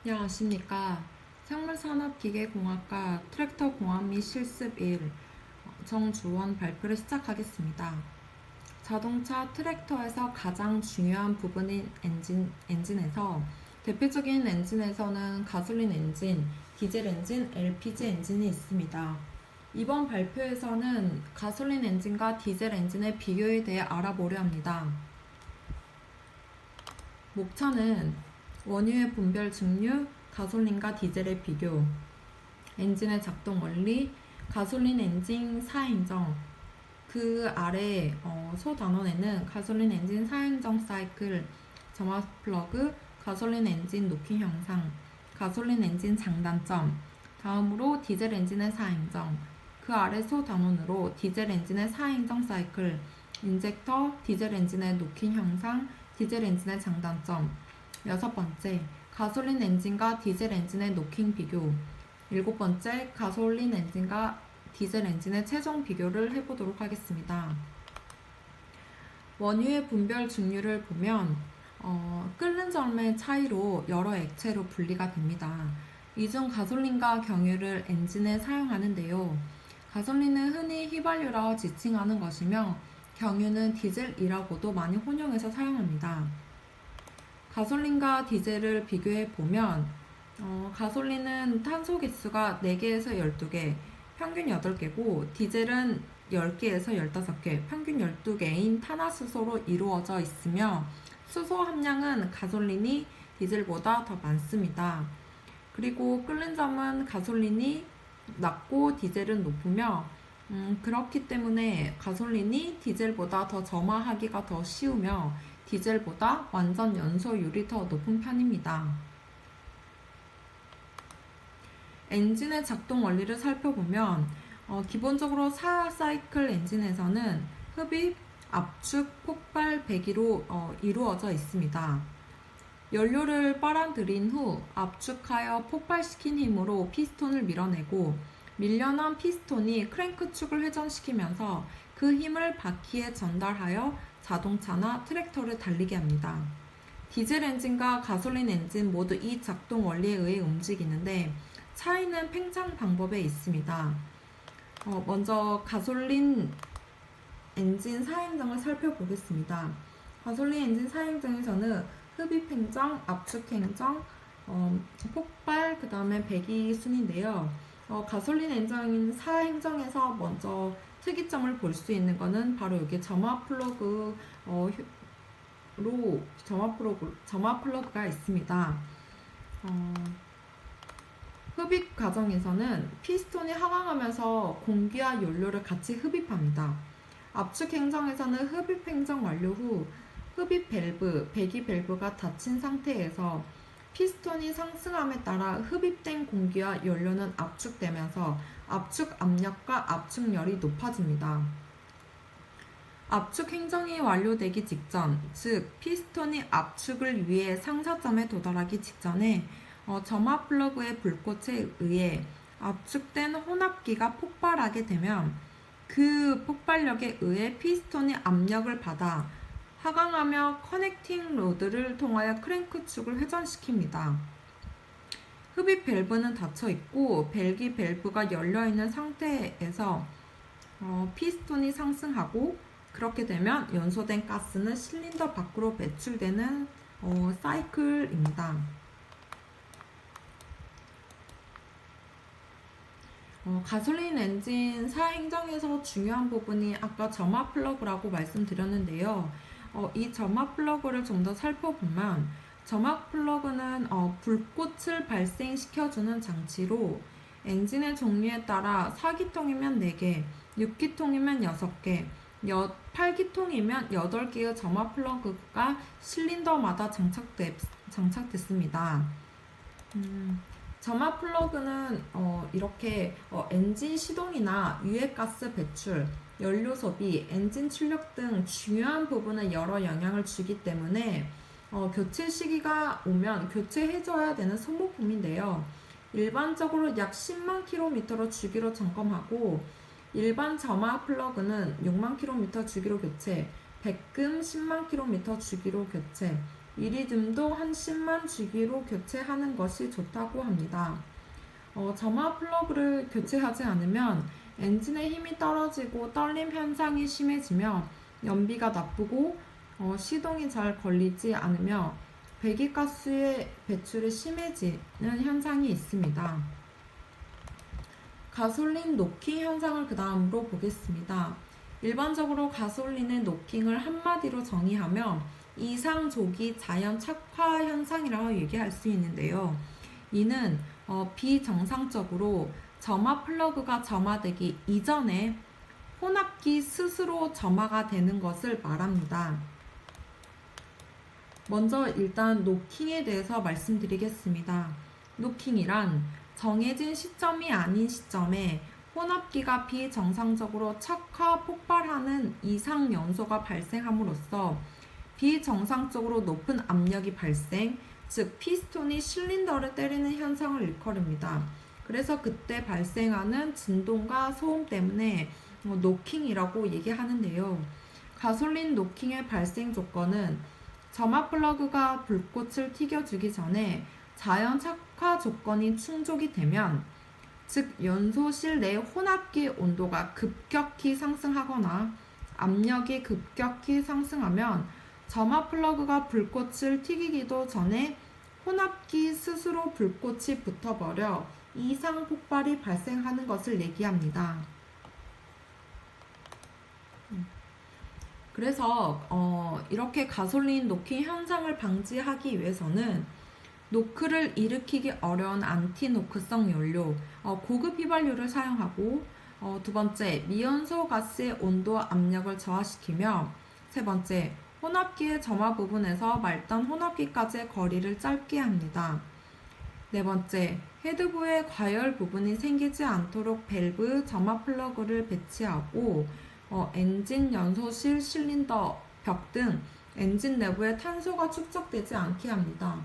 안녕하십니까. 생물산업기계공학과 트랙터 공학 및 실습 1 정주원 발표를 시작하겠습니다. 자동차 트랙터에서 가장 중요한 부분인 엔진에서 대표적인 엔진에서는 가솔린 엔진, 디젤 엔진, LPG 엔진이 있습니다. 이번 발표에서는 가솔린 엔진과 디젤 엔진의 비교에 대해 알아보려 합니다. 목차는 원유의 분별 증류, 가솔린과 디젤의 비교, 엔진의 작동 원리, 가솔린 엔진 사행정, 그 아래 소단원에는 가솔린 엔진 사행정 사이클, 점화 플러그, 가솔린 엔진 노킹 형상, 가솔린 엔진 장단점, 다음으로 디젤 엔진의 사행정, 그 아래 소단원으로 디젤 엔진의 사행정 사이클, 인젝터, 디젤 엔진의 노킹 형상, 디젤 엔진의 장단점. 여섯 번째, 가솔린 엔진과 디젤 엔진의 노킹 비교. 일곱 번째, 가솔린 엔진과 디젤 엔진의 최종 비교를 해보도록 하겠습니다. 원유의 분별 증류를 보면 끓는 점의 차이로 여러 액체로 분리가 됩니다. 이 중 가솔린과 경유를 엔진에 사용하는데요. 가솔린은 흔히 휘발유라 지칭하는 것이며 경유는 디젤이라고도 많이 혼용해서 사용합니다. 가솔린과 디젤을 비교해 보면 가솔린은 탄소 개수가 4개에서 12개, 평균 8개고 디젤은 10개에서 15개, 평균 12개인 탄화수소로 이루어져 있으며 수소 함량은 가솔린이 디젤보다 더 많습니다. 그리고 끓는 점은 가솔린이 낮고 디젤은 높으며 그렇기 때문에 가솔린이 디젤보다 더 점화하기가 더 쉬우며 디젤보다 완전 연소율이 더 높은 편입니다. 엔진의 작동 원리를 살펴보면 기본적으로 4사이클 엔진에서는 흡입, 압축, 폭발, 배기로 이루어져 있습니다. 연료를 빨아들인 후 압축하여 폭발시킨 힘으로 피스톤을 밀어내고 밀려난 피스톤이 크랭크축을 회전시키면서 그 힘을 바퀴에 전달하여 자동차나 트랙터를 달리게 합니다. 디젤 엔진과 가솔린 엔진 모두 이 작동 원리에 의해 움직이는데 차이는 팽창 방법에 있습니다. 먼저 가솔린 엔진 사행정을 살펴보겠습니다. 가솔린 엔진 사행정에서는 흡입 행정, 압축 행정, 폭발, 그 다음에 배기 순인데요. 가솔린 엔진 사행정에서 먼저 특이점을 볼 수 있는 것은 바로 여기 점화 플러그가 있습니다. 흡입 과정에서는 피스톤이 하강하면서 공기와 연료를 같이 흡입합니다. 압축 행정에서는 흡입 행정 완료 후 흡입 밸브, 배기 밸브가 닫힌 상태에서 피스톤이 상승함에 따라 흡입된 공기와 연료는 압축되면서 압축 압력과 압축열이 높아집니다. 압축 행정이 완료되기 직전, 즉 피스톤이 압축을 위해 상사점에 도달하기 직전에 점화 플러그의 불꽃에 의해 압축된 혼합기가 폭발하게 되면 그 폭발력에 의해 피스톤이 압력을 받아 하강하며 커넥팅 로드를 통하여 크랭크축을 회전시킵니다. 흡입 밸브는 닫혀 있고 배기 밸브가 열려 있는 상태에서 피스톤이 상승하고 그렇게 되면 연소된 가스는 실린더 밖으로 배출되는 사이클입니다. 가솔린 엔진 사행정에서 중요한 부분이 아까 점화 플러그라고 말씀드렸는데요. 이 점화 플러그를 좀 더 살펴보면 점화 플러그는 불꽃을 발생시켜주는 장치로 엔진의 종류에 따라 4기통이면 4개, 6기통이면 6개, 8기통이면 8개의 점화 플러그가 실린더마다 장착됐습니다. 점화 플러그는 이렇게 엔진 시동이나 유해가스 배출, 연료 소비, 엔진 출력 등 중요한 부분에 여러 영향을 주기 때문에 교체 시기가 오면 교체해줘야 되는 소모품인데요. 일반적으로 약 10만 km로 주기로 점검하고 일반 점화 플러그는 6만 km 주기로 교체, 백금 10만 km 주기로 교체, 이리듐도 한 10만 주기로 교체하는 것이 좋다고 합니다. 점화 플러그를 교체하지 않으면 엔진의 힘이 떨어지고 떨림 현상이 심해지며 연비가 나쁘고 시동이 잘 걸리지 않으며 배기가스의 배출이 심해지는 현상이 있습니다. 가솔린 노킹 현상을 그 다음으로 보겠습니다. 일반적으로 가솔린의 노킹을 한마디로 정의하면 이상조기 자연 착화 현상이라고 얘기할 수 있는데요. 이는 비정상적으로 점화 플러그가 점화되기 이전에 혼합기 스스로 점화가 되는 것을 말합니다. 먼저 일단 노킹에 대해서 말씀드리겠습니다. 노킹이란 정해진 시점이 아닌 시점에 혼합기가 비정상적으로 착화 폭발하는 이상 연소가 발생함으로써 비정상적으로 높은 압력이 발생, 즉 피스톤이 실린더를 때리는 현상을 일컬습니다. 그래서 그때 발생하는 진동과 소음 때문에 노킹이라고 얘기하는데요. 가솔린 노킹의 발생 조건은 점화 플러그가 불꽃을 튀겨주기 전에 자연 착화 조건이 충족이 되면, 즉 연소실 내 혼합기 온도가 급격히 상승하거나 압력이 급격히 상승하면 점화 플러그가 불꽃을 튀기기도 전에 혼합기 스스로 불꽃이 붙어버려 이상 폭발이 발생하는 것을 얘기합니다. 그래서 이렇게 가솔린 노킹 현상을 방지하기 위해서는 노크를 일으키기 어려운 안티노크성 연료, 고급 휘발유를 사용하고, 두 번째, 미연소 가스의 온도 압력을 저하시키며, 세 번째, 혼합기의 점화 부분에서 말단 혼합기까지의 거리를 짧게 합니다. 네 번째, 헤드부에 과열 부분이 생기지 않도록 밸브 점화 플러그를 배치하고, 엔진 연소실 실린더 벽 등 엔진 내부에 탄소가 축적되지 않게 합니다.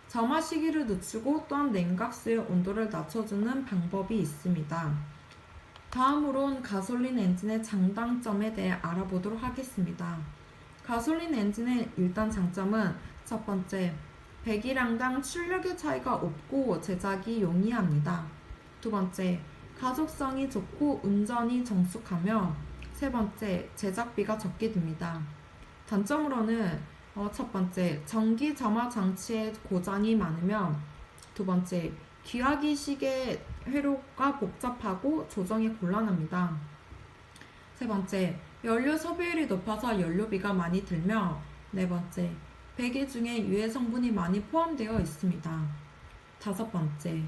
점화 시기를 늦추고 또한 냉각수의 온도를 낮춰주는 방법이 있습니다. 다음으론 가솔린 엔진의 장단점에 대해 알아보도록 하겠습니다. 가솔린 엔진의 일단 장점은 첫 번째, 배기량당 출력의 차이가 없고 제작이 용이합니다. 두 번째, 가속성이 좋고 운전이 정숙하며, 세 번째, 제작비가 적게 듭니다. 단점으로는 첫 번째, 전기 점화 장치에 고장이 많으며, 두 번째, 귀화기식의 회로가 복잡하고 조정이 곤란합니다. 세 번째, 연료 소비율이 높아서 연료비가 많이 들며, 네 번째, 배기 중에 유해 성분이 많이 포함되어 있습니다. 다섯 번째,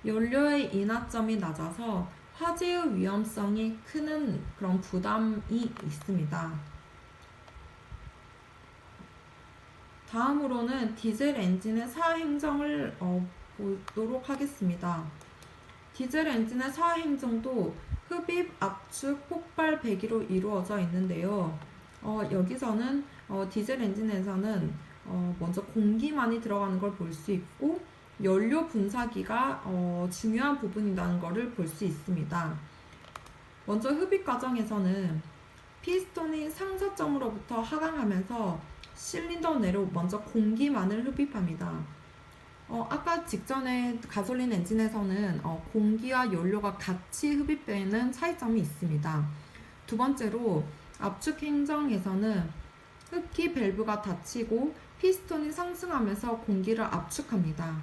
연료의 인하점이 낮아서 화재의 위험성이 크는 그런 부담이 있습니다. 다음으로는 디젤 엔진의 사행정을 보도록 하겠습니다. 디젤 엔진의 사행정도 흡입, 압축, 폭발, 배기로 이루어져 있는데요. 여기서는 디젤 엔진에서는 먼저 공기만이 들어가는 걸 볼 수 있고, 연료 분사기가 중요한 부분이라는 것을 볼 수 있습니다. 먼저 흡입 과정에서는 피스톤이 상사점으로부터 하강하면서 실린더 내로 먼저 공기만을 흡입합니다. 아까 직전에 가솔린 엔진에서는 공기와 연료가 같이 흡입되는 차이점이 있습니다. 두 번째로 압축 행정에서는 흡기 밸브가 닫히고 피스톤이 상승하면서 공기를 압축합니다.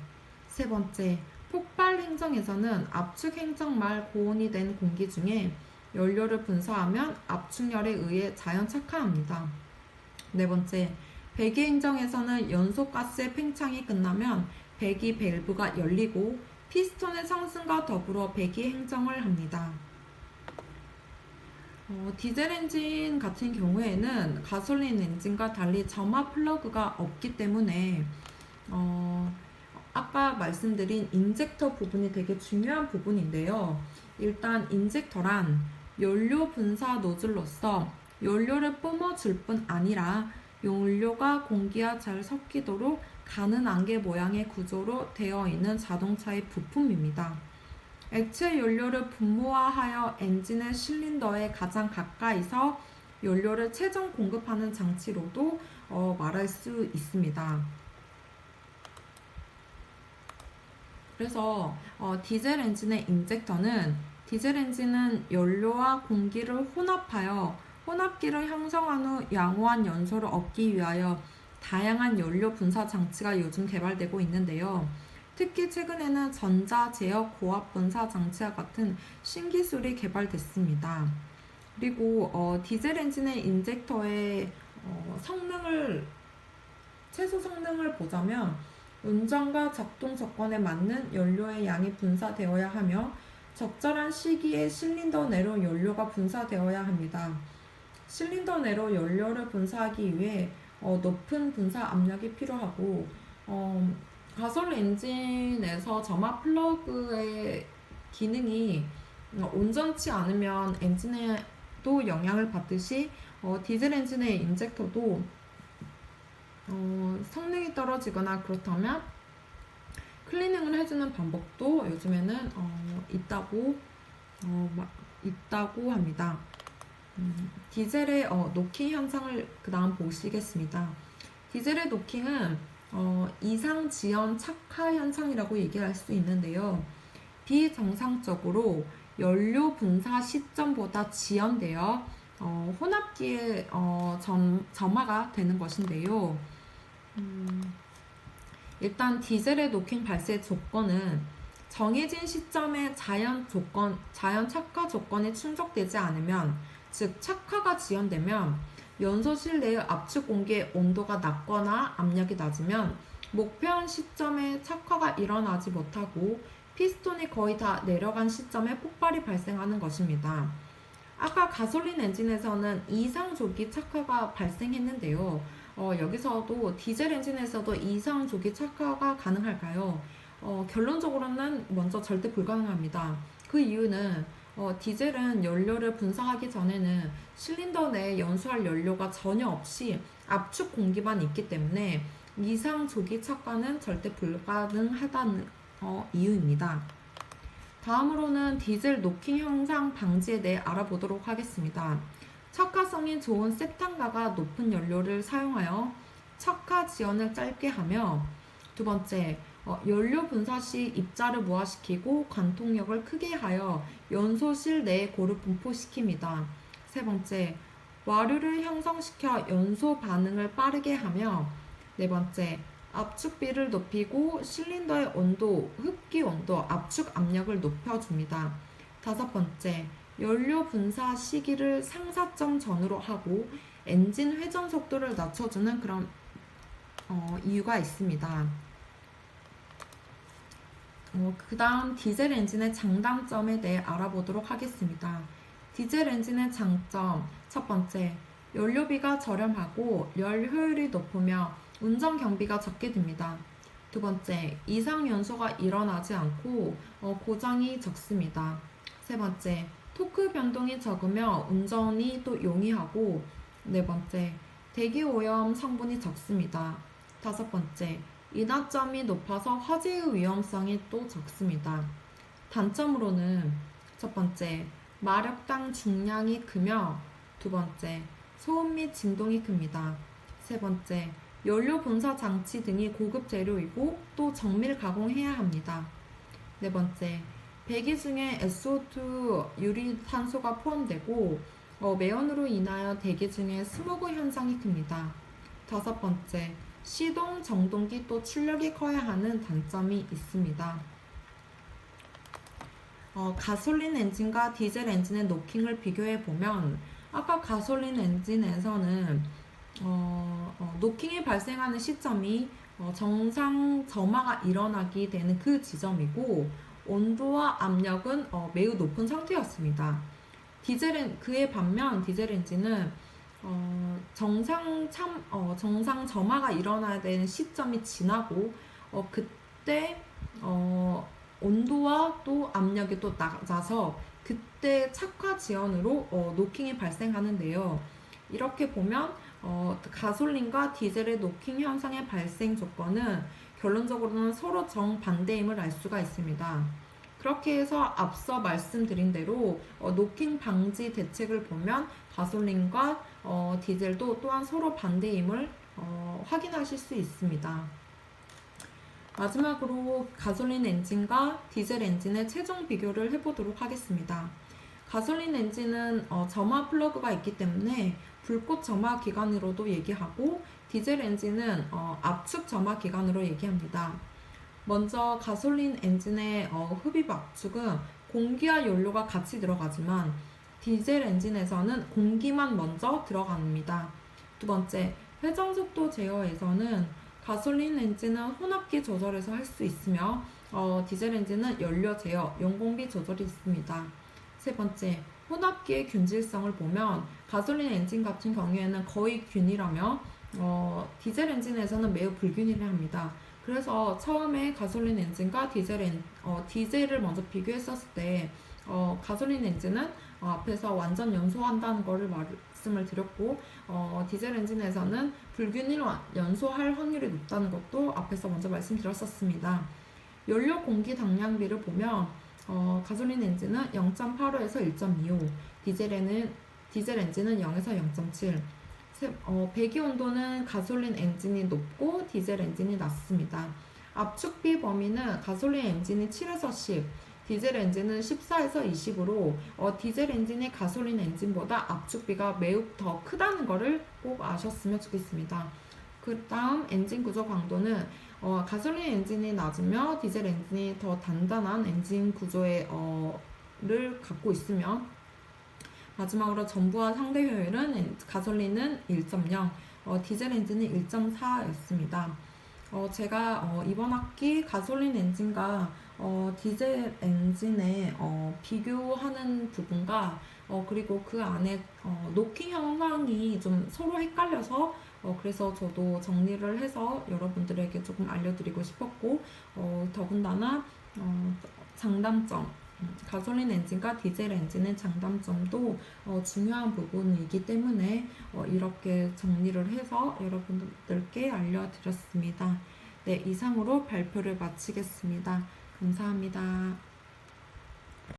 세 번째, 폭발 행정에서는 압축 행정 말 고온이 된 공기 중에 연료를 분사하면 압축열에 의해 자연 착화합니다. 네 번째, 배기 행정에서는 연소가스의 팽창이 끝나면 배기 밸브가 열리고 피스톤의 상승과 더불어 배기 행정을 합니다. 디젤 엔진 같은 경우에는 가솔린 엔진과 달리 점화 플러그가 없기 때문에 아까 말씀드린 인젝터 부분이 되게 중요한 부분인데요. 일단 인젝터란 연료 분사 노즐로서 연료를 뿜어줄 뿐 아니라 연료가 공기와 잘 섞이도록 가는 안개 모양의 구조로 되어 있는 자동차의 부품입니다. 액체 연료를 분무화하여 엔진의 실린더에 가장 가까이서 연료를 최종 공급하는 장치로도 말할 수 있습니다. 그래서 디젤 엔진의 디젤 엔진은 연료와 공기를 혼합하여 혼합기를 형성한 후 양호한 연소를 얻기 위하여 다양한 연료 분사 장치가 요즘 개발되고 있는데요. 특히 최근에는 전자 제어 고압 분사 장치와 같은 신기술이 개발됐습니다. 그리고 디젤 엔진의 인젝터의 최소 성능을 보자면 운전과 작동 조건에 맞는 연료의 양이 분사되어야 하며 적절한 시기에 실린더 내로 연료가 분사되어야 합니다. 실린더 내로 연료를 분사하기 위해 높은 분사 압력이 필요하고 가솔린 엔진에서 점화 플러그의 기능이 온전치 않으면 엔진에도 영향을 받듯이 디젤 엔진의 인젝터도 성능이 떨어지거나 그렇다면 클리닝을 해주는 방법도 요즘에는 있다고 합니다. 디젤의 노킹 현상을 그 다음 보시겠습니다. 디젤의 노킹은 이상 지연 착화 현상이라고 얘기할 수 있는데요. 비정상적으로 연료 분사 시점보다 지연되어 혼합기에 점화가 되는 것인데요. 일단 디젤의 노킹 발생 조건은 정해진 시점에 자연 착화 조건이 충족되지 않으면, 즉 착화가 지연되면 연소실 내의 압축 공기의 온도가 낮거나 압력이 낮으면 목표한 시점에 착화가 일어나지 못하고 피스톤이 거의 다 내려간 시점에 폭발이 발생하는 것입니다. 아까 가솔린 엔진에서는 이상 조기 착화가 발생했는데요. 여기서도 디젤 엔진에서도 이상 조기 착화가 가능할까요? 결론적으로는 먼저 절대 불가능합니다. 그 이유는 디젤은 연료를 분사하기 전에는 실린더 내에 연소할 연료가 전혀 없이 압축 공기만 있기 때문에 이상 조기 착화는 절대 불가능하다는 이유입니다. 다음으로는 디젤 노킹 현상 방지에 대해 알아보도록 하겠습니다. 척화성이 좋은 세탄가가 높은 연료를 사용하여 척화 지연을 짧게 하며, 두 번째, 연료 분사 시 입자를 무화시키고 관통력을 크게 하여 연소실 내에 고루 분포시킵니다. 세 번째, 와류를 형성시켜 연소 반응을 빠르게 하며, 네 번째, 압축비를 높이고 실린더의 온도, 흡기 온도, 압축 압력을 높여줍니다. 다섯 번째, 연료 분사 시기를 상사점 전후로 하고 엔진 회전 속도를 낮춰주는 그런 이유가 있습니다. 그 다음 디젤 엔진의 장단점에 대해 알아보도록 하겠습니다. 디젤 엔진의 장점, 첫 번째, 연료비가 저렴하고 열 효율이 높으며 운전 경비가 적게 듭니다. 두 번째, 이상 연소가 일어나지 않고 고장이 적습니다. 세 번째, 토크 변동이 적으며 운전이 또 용이하고, 네 번째, 대기 오염 성분이 적습니다. 다섯 번째, 인하점이 높아서 화재의 위험성이 또 적습니다. 단점으로는 첫 번째, 마력당 중량이 크며, 두 번째, 소음 및 진동이 큽니다. 세 번째, 연료 분사 장치 등이 고급 재료이고 또 정밀 가공해야 합니다. 네 번째, 배기 중에 SO2 유리탄소가 포함되고 매연으로 인하여 대기 중에 스모그 현상이 큽니다. 다섯 번째, 시동, 정동기 또 출력이 커야 하는 단점이 있습니다. 가솔린 엔진과 디젤 엔진의 노킹을 비교해 보면, 아까 가솔린 엔진에서는 노킹이 발생하는 시점이 정상 점화가 일어나게 되는 그 지점이고, 온도와 압력은 매우 높은 상태였습니다. 그에 반면 디젤 엔진은 정상 점화가 일어나야 되는 시점이 지나고 그때 온도와 또 압력이 또 낮아서 그때 착화 지연으로 노킹이 발생하는데요. 이렇게 보면 가솔린과 디젤의 노킹 현상의 발생 조건은 결론적으로는 서로 정반대임을 알 수가 있습니다. 그렇게 해서 앞서 말씀드린 대로 노킹 방지 대책을 보면 가솔린과 디젤도 또한 서로 반대임을 확인하실 수 있습니다. 마지막으로 가솔린 엔진과 디젤 엔진의 최종 비교를 해보도록 하겠습니다. 가솔린 엔진은 점화 플러그가 있기 때문에 불꽃 점화 기관으로도 얘기하고 디젤 엔진은 압축 점화 기관으로 얘기합니다. 먼저 가솔린 엔진의 흡입 압축은 공기와 연료가 같이 들어가지만 디젤 엔진에서는 공기만 먼저 들어갑니다. 두 번째, 회전속도 제어에서는 가솔린 엔진은 혼합기 조절에서 할 수 있으며 디젤 엔진은 연료 제어, 연공비 조절이 있습니다. 세 번째, 혼합기의 균질성을 보면 가솔린 엔진 같은 경우에는 거의 균일하며 디젤 엔진에서는 매우 불균일합니다. 그래서 처음에 가솔린 엔진과 디젤을 먼저 비교했었을 때 가솔린 엔진은 앞에서 완전 연소한다는 것을 말씀을 드렸고 디젤 엔진에서는 불균일 연소할 확률이 높다는 것도 앞에서 먼저 말씀드렸었습니다. 연료 공기 당량비를 보면 가솔린 엔진은 0.85에서 1.25, 디젤 엔진은 0에서 0.7. 배기 온도는 가솔린 엔진이 높고 디젤 엔진이 낮습니다. 압축비 범위는 가솔린 엔진이 7에서 10, 디젤 엔진은 14에서 20으로 디젤 엔진이 가솔린 엔진보다 압축비가 매우 더 크다는 것을 꼭 아셨으면 좋겠습니다. 그 다음 엔진 구조 강도는 가솔린 엔진이 낮으며 디젤 엔진이 더 단단한 엔진 구조를 갖고 있으며 마지막으로 전부와 상대 효율은 가솔린은 1.0, 디젤 엔진은 1.4였습니다. 제가 이번 학기 가솔린 엔진과 디젤 엔진의 비교하는 부분과 그리고 그 안에 노킹 현상이 좀 서로 헷갈려서 그래서 저도 정리를 해서 여러분들에게 조금 알려드리고 싶었고 더군다나 장단점 가솔린 엔진과 디젤 엔진의 장단점도 중요한 부분이기 때문에 이렇게 정리를 해서 여러분들께 알려드렸습니다. 네, 이상으로 발표를 마치겠습니다. 감사합니다.